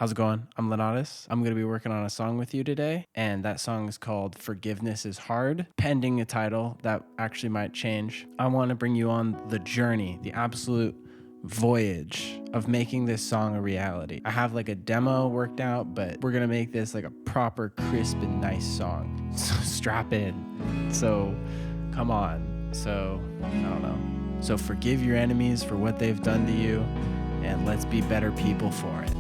How's it going? I'm Lenatus. I'm going to be working on a song with you today, and that song is called Forgiveness is Hard, pending a title that actually might change. I want to bring you on the journey, the absolute voyage of making this song a reality. I have like a demo worked out, but we're going to make this like a proper, crisp, and nice song. So strap in. So come on. So, I don't know. So forgive your enemies for what they've done to you, and let's be better people for it.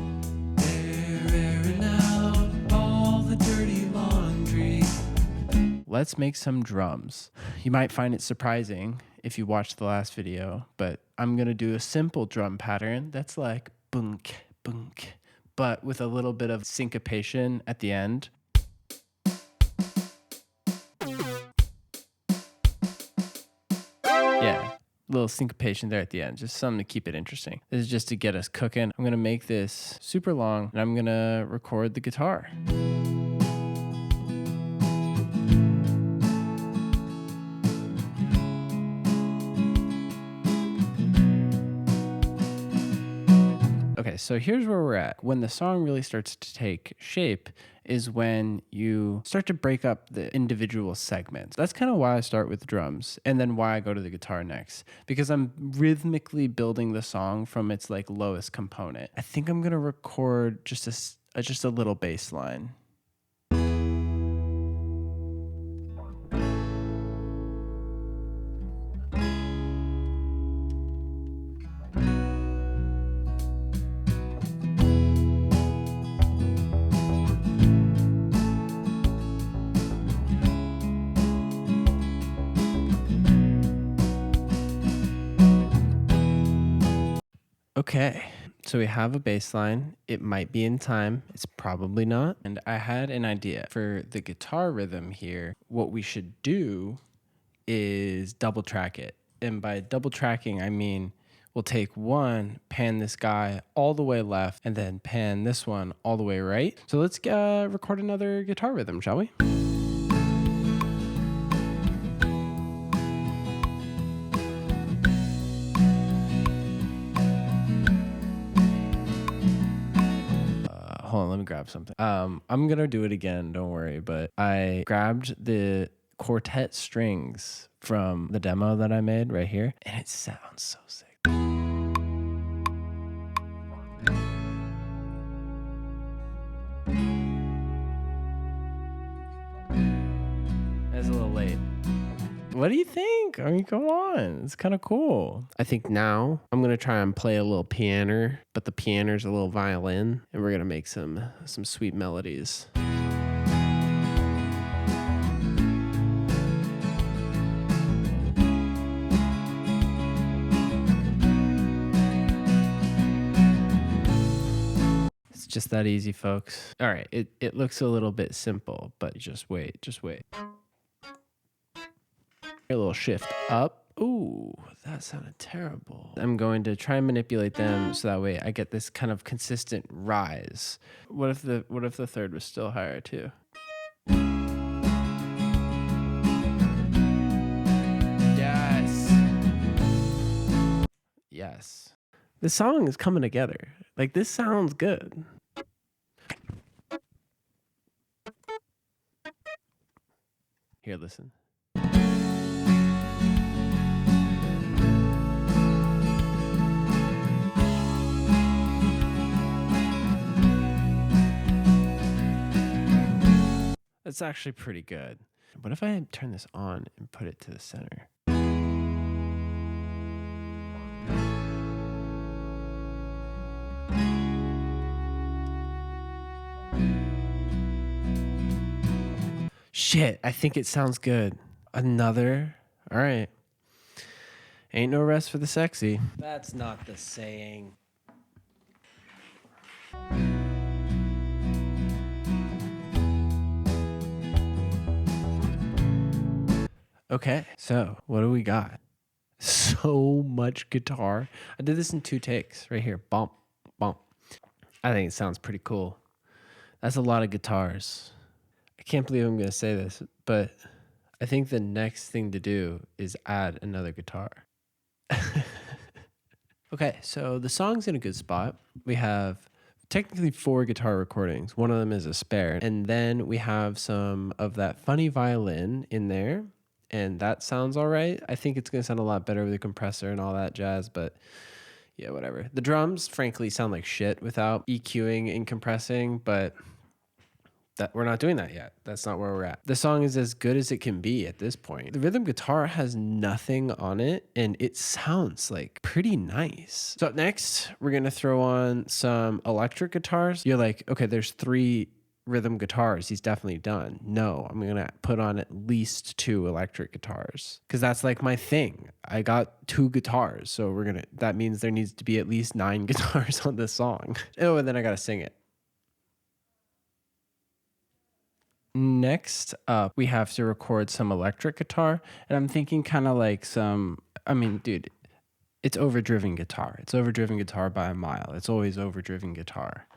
Let's make some drums. You might find it surprising if you watched the last video, but I'm gonna do a simple drum pattern that's like bunk, bunk, but with a little bit of syncopation at the end. Yeah, little syncopation there at the end, just something to keep it interesting. This is just to get us cooking. I'm gonna make this super long, and I'm gonna record the guitar. Okay, so here's where we're at. When the song really starts to take shape is when you start to break up the individual segments. That's kind of why I start with drums and then why I go to the guitar next, because I'm rhythmically building the song from its like lowest component. I think I'm going to record just a little bass line. Okay, so we have a bass line. It might be in time. It's probably not. And I had an idea for the guitar rhythm here. What we should do is double track it. And by double tracking, I mean we'll take one, pan this guy all the way left, and then pan this one all the way right. So let's record another guitar rhythm, shall we? Hold on, let me grab something. I'm gonna do it again, don't worry, but I grabbed the quartet strings from the demo that I made right here, and it sounds so sick. That's a little late. What do you think? I mean, come on. It's kind of cool. I think now I'm going to try and play a little piano, but the piano's a little violin, and we're going to make some sweet melodies. It's just that easy, folks. All right. It looks a little bit simple, but just wait. Just wait. A little shift up. Ooh, that sounded terrible. I'm going to try and manipulate them so that way I get this kind of consistent rise. What if the third was still higher too? Yes. Yes. This song is coming together. Like, this sounds good. Here, listen. That's actually pretty good. What if I turn this on and put it to the center? Shit, I think it sounds good. Another? All right. Ain't no rest for the sexy. That's not the saying. Okay, so what do we got? So much guitar. I did this in 2 takes right here. Bump, bump. I think it sounds pretty cool. That's a lot of guitars. I can't believe I'm going to say this, but I think the next thing to do is add another guitar. Okay, so the song's in a good spot. We have technically 4 guitar recordings. One of them is a spare. And then we have some of that funny violin in there. And that sounds all right. I think it's going to sound a lot better with a compressor and all that jazz, but yeah, whatever. The drums, frankly, sound like shit without EQing and compressing, but that we're not doing that yet. That's not where we're at. The song is as good as it can be at this point. The rhythm guitar has nothing on it, and it sounds like pretty nice. So up next, we're going to throw on some electric guitars. You're like, okay, there's 3 rhythm guitars. He's definitely done. No, I'm going to put on at least 2 electric guitars because that's like my thing. I got 2 guitars. So that means there needs to be at least 9 guitars on this song. Oh, and then I got to sing it. Next up, we have to record some electric guitar. And I'm thinking kind of like dude, it's overdriven guitar. It's overdriven guitar by a mile. It's always overdriven guitar.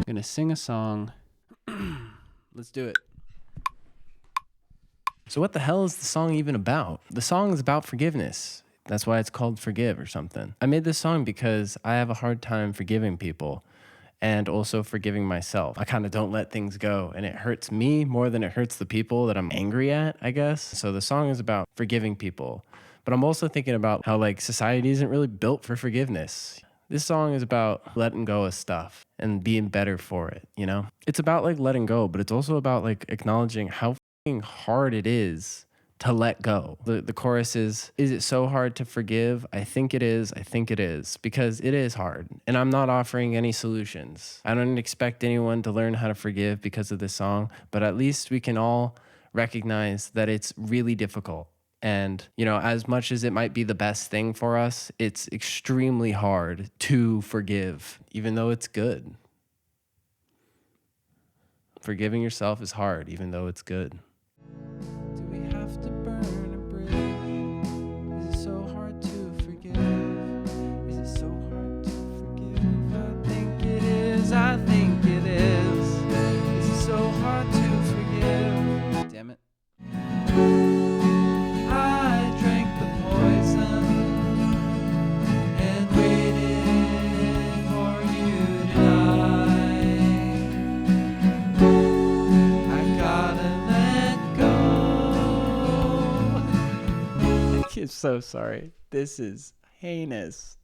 Gonna sing a song. Let's do it. So what the hell is the song even about? The song is about forgiveness. That's why it's called Forgive or something. I made this song because I have a hard time forgiving people and also forgiving myself. I kind of don't let things go, and it hurts me more than it hurts the people that I'm angry at, I guess. So the song is about forgiving people, but I'm also thinking about how like society isn't really built for forgiveness. This song is about letting go of stuff and being better for it, you know? It's about like letting go, but it's also about like acknowledging how fucking hard it is to let go. The chorus is it so hard to forgive? I think it is. I think it is. Because it is hard. And I'm not offering any solutions. I don't expect anyone to learn how to forgive because of this song, but at least we can all recognize that it's really difficult. And, you know, as much as it might be the best thing for us, it's extremely hard to forgive, even though it's good. Forgiving yourself is hard, even though it's good. Do we have to burn a bridge? Is it so hard to forgive? Is it so hard to forgive? I think it is. I think it is. Is it so hard to forgive? Damn it. I drank the poison and waited for you to die. I gotta let go. I'm so sorry. This is heinous.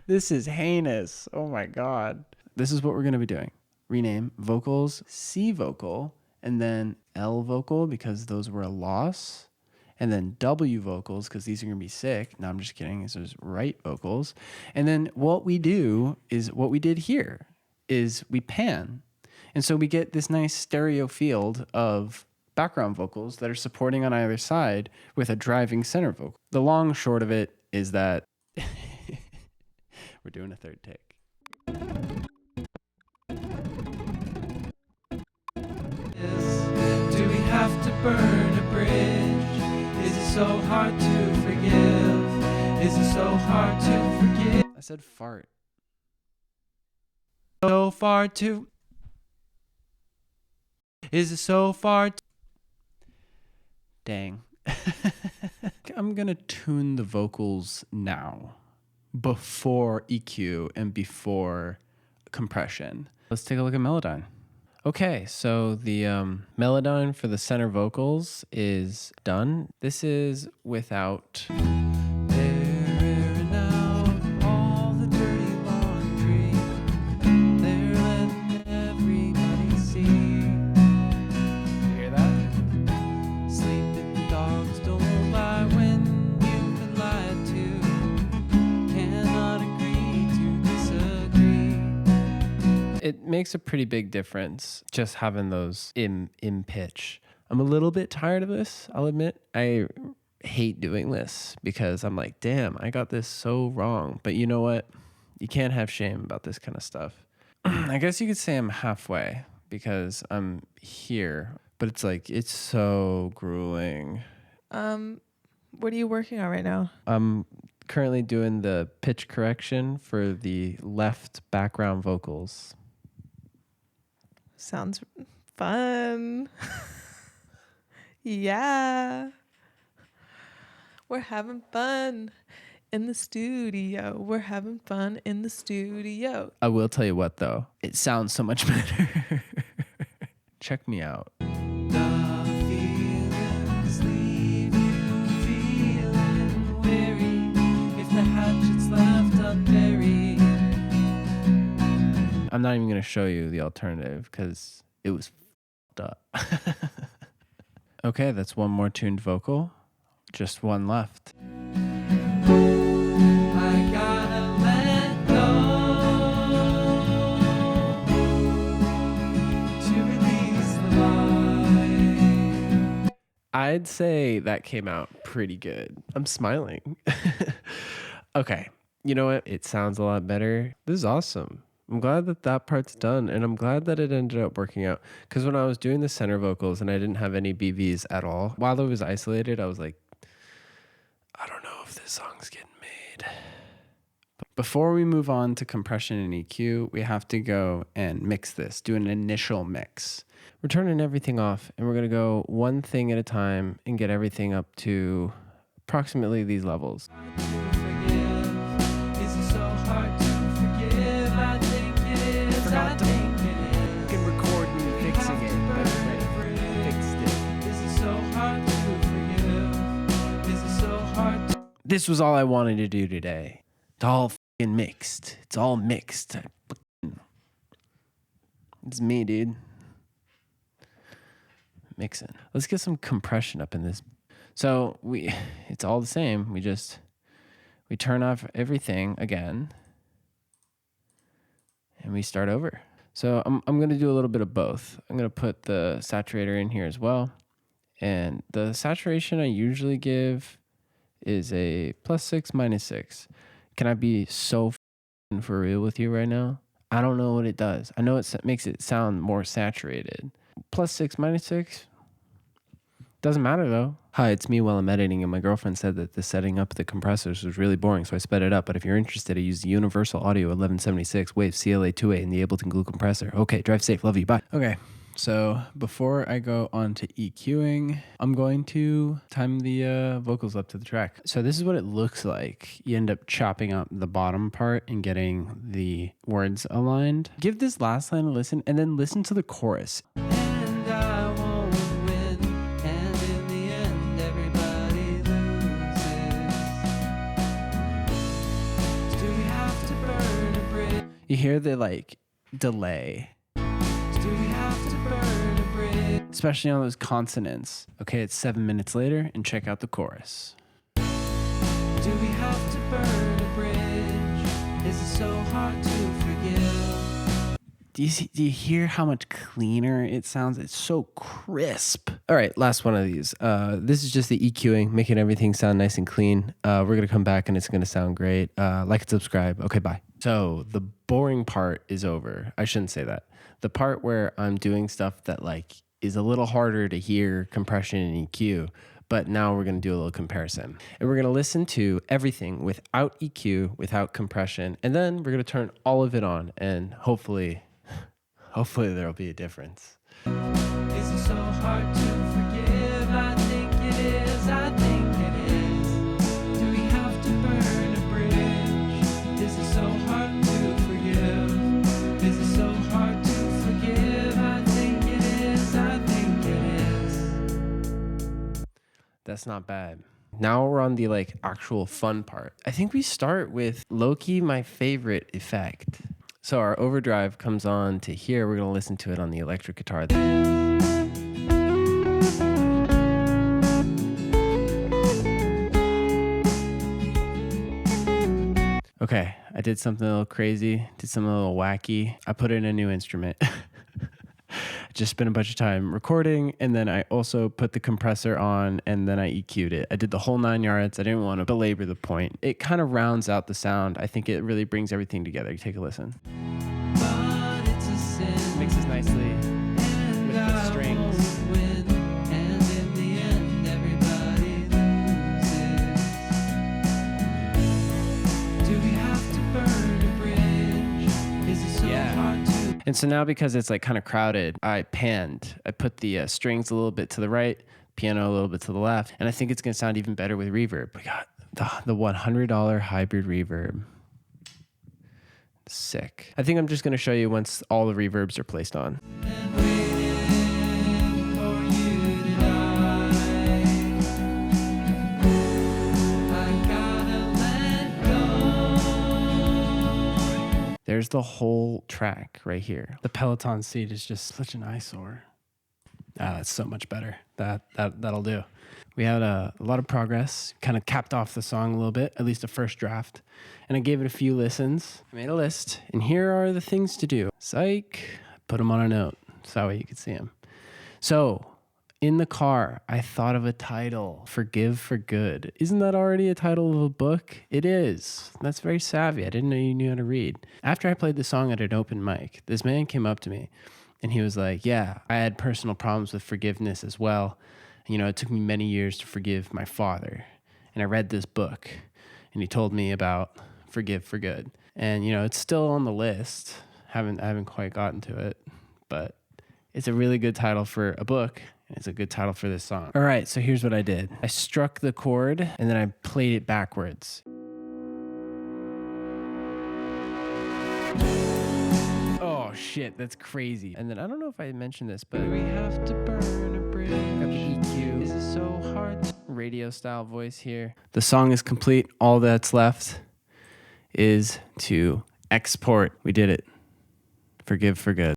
This is heinous. Oh my God. This is what we're going to be doing. Rename vocals C vocal, and then L vocal because those were a loss, and then W vocals because these are going to be sick. No, I'm just kidding. This is right vocals. And then what we do is what we did here is we pan. And so we get this nice stereo field of background vocals that are supporting on either side with a driving center vocal. The long short of it is that we're doing a third take. Do we have to burn a bridge? Is it so hard to forgive? Is it so hard to forgive? I said fart. So far to. Is it so far to? Dang. I'm going to tune the vocals now before EQ and before compression. Let's take a look at Melodyne. Okay, so the Melodyne for the center vocals is done. This is without. It makes a pretty big difference just having those in pitch. I'm a little bit tired of this, I'll admit. I hate doing this because I'm like, damn, I got this so wrong. But you know what? You can't have shame about this kind of stuff. I guess you could say I'm halfway because I'm here, but it's like, it's so grueling. What are you working on right now? I'm currently doing the pitch correction for the left background vocals. Sounds fun. Yeah. We're having fun in the studio. We're having fun in the studio. I will tell you what, though. It sounds so much better. Check me out. I'm not even going to show you the alternative because it was f***ed up. Okay, that's one more tuned vocal. Just one left. I gotta let go to release the light. I'd say that came out pretty good. I'm smiling. Okay, you know what? It sounds a lot better. This is awesome. I'm glad that that part's done, and I'm glad that it ended up working out. Because when I was doing the center vocals and I didn't have any BVs at all, while it was isolated, I was like, I don't know if this song's getting made. But before we move on to compression and EQ, we have to go and mix this, do an initial mix. We're turning everything off, and we're going to go one thing at a time and get everything up to approximately these levels. This was all I wanted to do today. It's all f***ing mixed. It's all mixed. It's me, dude. Mixing. Let's get some compression up in this. So it's all the same. We turn off everything again. And we start over. So I'm going to do a little bit of both. I'm going to put the saturator in here as well. And the saturation I usually give is a +6, -6. Can I be so for real with you right now? I don't know what it does. I know it makes it sound more saturated. +6, -6. Doesn't matter though. Hi, it's me while I'm editing, and my girlfriend said that the setting up the compressors was really boring, so I sped it up. But if you're interested, I use the Universal Audio 1176 Wave CLA2A and the Ableton Glue Compressor. Okay, drive safe. Love you. Bye. Okay. So before I go on to EQing, I'm going to time the vocals up to the track. So this is what it looks like. You end up chopping up the bottom part and getting the words aligned. Give this last line a listen and then listen to the chorus. And I won't win, and in the end everybody loses. Do we have to burn a bridge? You hear the like delay. Especially on those consonants. Okay, it's 7 minutes later, and check out the chorus. Do we have to burn a bridge? Is it so hard to forgive? Do you hear how much cleaner it sounds? It's so crisp. All right, last one of these. This is just the EQing, making everything sound nice and clean. We're going to come back, and it's going to sound great. Like and subscribe. Okay, bye. So the boring part is over. I shouldn't say that. The part where I'm doing stuff that like is a little harder to hear, compression and EQ, but now we're going to do a little comparison. And we're going to listen to everything without EQ, without compression, and then we're going to turn all of it on, and hopefully there'll be a difference. Is it so hard to forgive? I think it is, I think it is. Do we have to burn a bridge? Is it so hard to forgive? Is it so hard to forgive? I think it is, I think it is. That's not bad. Now we're on the like actual fun part. I think we start with low-key my favorite effect. So our overdrive comes on to here. We're going to listen to it on the electric guitar. Okay, I did something a little crazy, did something a little wacky. I put in a new instrument. Just spent a bunch of time recording, and then I also put the compressor on, and then I EQ'd it. I did the whole 9 yards. I didn't want to belabor the point. It kind of rounds out the sound. I think it really brings everything together. You take a listen. But it's a sin. Mixes nicely with the strings. And so now, because it's like kind of crowded, I panned. I put the strings a little bit to the right, piano a little bit to the left, and I think it's going to sound even better with reverb. We got the $100 hybrid reverb. Sick. I think I'm just going to show you once all the reverbs are placed on. There's the whole track right here. The Peloton seat is just such an eyesore. That's so much better. That'll do. We had a lot of progress, kind of capped off the song a little bit, at least a first draft. And I gave it a few listens. I made a list, and here are the things to do. Psych, put them on a note so that way you could see them. So in the car, I thought of a title, Forgive for Good. Isn't that already a title of a book? It is. That's very savvy. I didn't know you knew how to read. After I played the song at an open mic, this man came up to me and he was like, yeah, I had personal problems with forgiveness as well. You know, it took me many years to forgive my father. And I read this book and he told me about Forgive for Good. And, you know, it's still on the list. I haven't quite gotten to it, but it's a really good title for a book. It's a good title for this song. All right, so here's what I did. I struck the chord and then I played it backwards. Oh shit, that's crazy. And then I don't know if I mentioned this, but we have to burn a bridge. Got the EQ. This is so hard. Radio style voice here. The song is complete. All that's left is to export. We did it. Forgive for Good.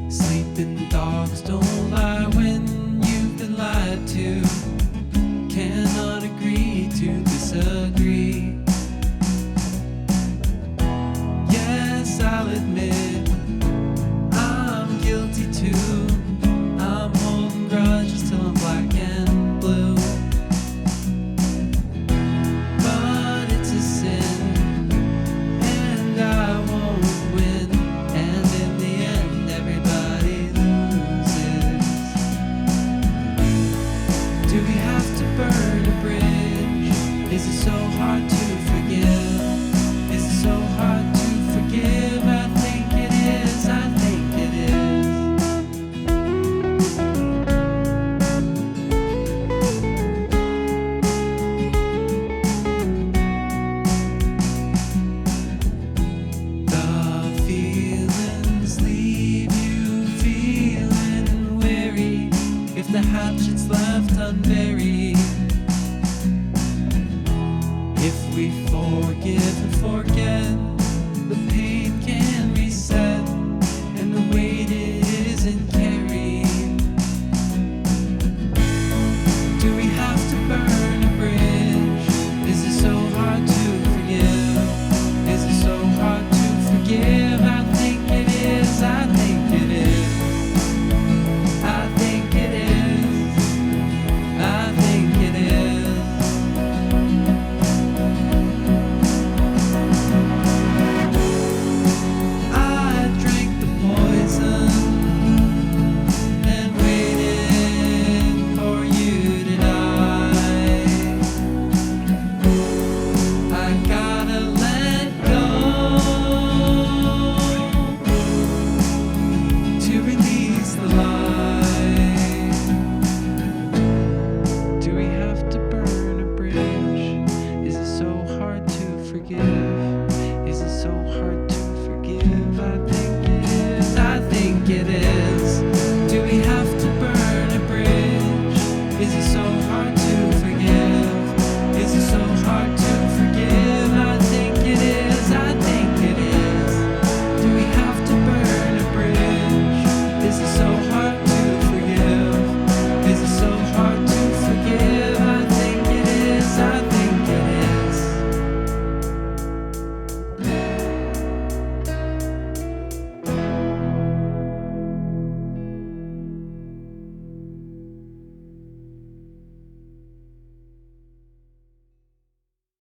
Sleeping dogs don't lie when you've been lied to. Cannot agree to disagree. Yes, I'll admit I'm guilty too. I'm holding grudges till I'm black and blue. But it's a sin, and I won't win. And in the end, everybody loses. Do we have to burn a bridge? Is it so hard to forgive? Is it so hard to forgive? I think it is. I think it is. The feelings leave you feeling weary if the hatchet's left unburied. If we forgive and forget.